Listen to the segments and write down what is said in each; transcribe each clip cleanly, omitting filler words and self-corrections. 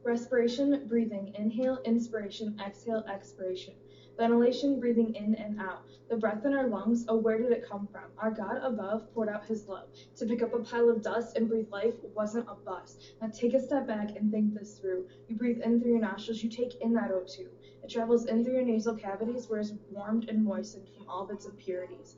Respiration, breathing, inhale, inspiration, exhale, expiration. Ventilation, breathing in and out. The breath in our lungs, oh, where did it come from? Our God above poured out his love. To pick up a pile of dust and breathe life wasn't a bust. Now take a step back and think this through. You breathe in through your nostrils, you take in that O2. It travels in through your nasal cavities where it's warmed and moistened from all of its impurities.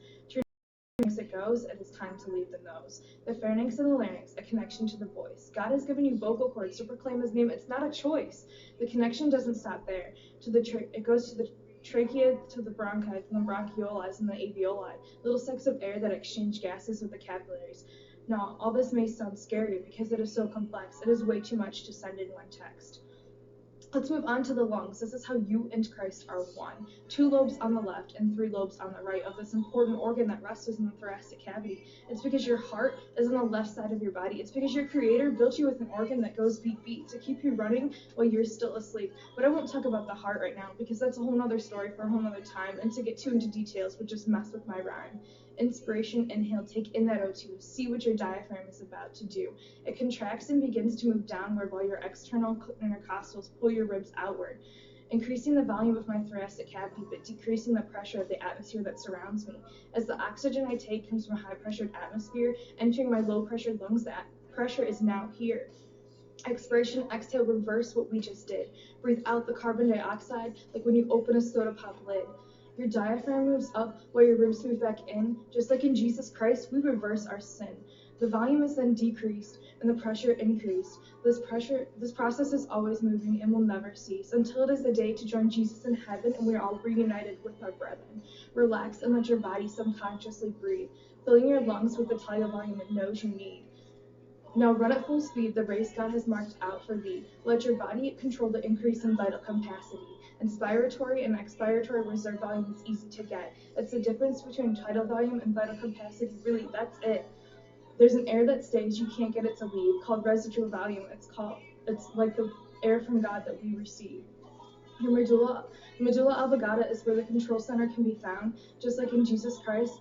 As it goes, it is time to leave the nose. The pharynx and the larynx, a connection to the voice. God has given you vocal cords to proclaim his name. It's not a choice. The connection doesn't stop there. It goes to the trachea, to the bronchi, from the bronchioles and the alveoli, little sacs of air that exchange gases with the capillaries. Now, all this may sound scary because it is so complex. It is way too much to send in one text. Let's move on to the lungs. This is how you and Christ are one. 2 lobes on the left and 3 lobes on the right of this important organ that rests in the thoracic cavity. It's because your heart is on the left side of your body. It's because your creator built you with an organ that goes beat beat to keep you running while you're still asleep. But I won't talk about the heart right now because that's a whole nother story for a whole nother time, and to get too into details would just mess with my rhyme. Inspiration, inhale, take in that O2. See what your diaphragm is about to do. It contracts and begins to move downward while your external intercostals pull your ribs outward, increasing the volume of my thoracic cavity but decreasing the pressure of the atmosphere that surrounds me. As the oxygen I take comes from a high-pressured atmosphere entering my low-pressured lungs, that pressure is now here. Expiration, exhale, reverse what we just did. Breathe out the carbon dioxide like when you open a soda pop lid. Your diaphragm moves up while your ribs move back in. Just like in Jesus Christ, we reverse our sin. The volume is then decreased and the pressure increased. This process is always moving and will never cease until it is the day to join Jesus in heaven and we are all reunited with our brethren. Relax and let your body subconsciously breathe, filling your lungs with the tidal volume it knows you need. Now run at full speed the race God has marked out for thee. Let your body control the increase in vital capacity. Inspiratory and expiratory reserve volume is easy to get. It's the difference between tidal volume and vital capacity. Really, that's it. There's an air that stays, you can't get it to leave, called residual volume. It's like the air from God that we receive. Your medulla oblongata is where the control center can be found, just like in Jesus Christ.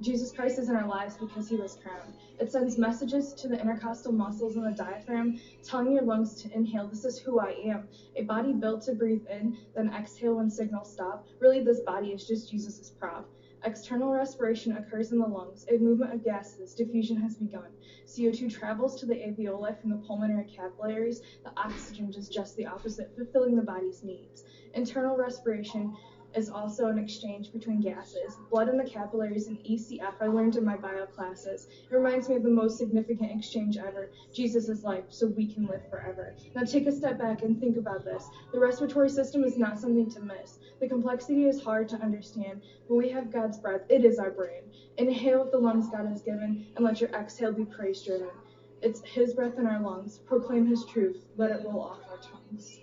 Jesus Christ is in our lives because he was crowned. It sends messages to the intercostal muscles and the diaphragm, telling your lungs to inhale, this is who I am. A body built to breathe in, then exhale when signals stop. Really, this body is just Jesus' prop. External respiration occurs in the lungs, a movement of gases. Diffusion has begun. CO2 travels to the alveoli from the pulmonary capillaries. The oxygen does just the opposite, fulfilling the body's needs. Internal respiration is also an exchange between gases. Blood in the capillaries and ECF I learned in my bio classes. It reminds me of the most significant exchange ever, Jesus' life, so we can live forever. Now take a step back and think about this. The respiratory system is not something to miss. The complexity is hard to understand, but we have God's breath. It is our brain. Inhale with the lungs God has given, and let your exhale be praise-driven. It's his breath in our lungs. Proclaim his truth. Let it roll off our tongues.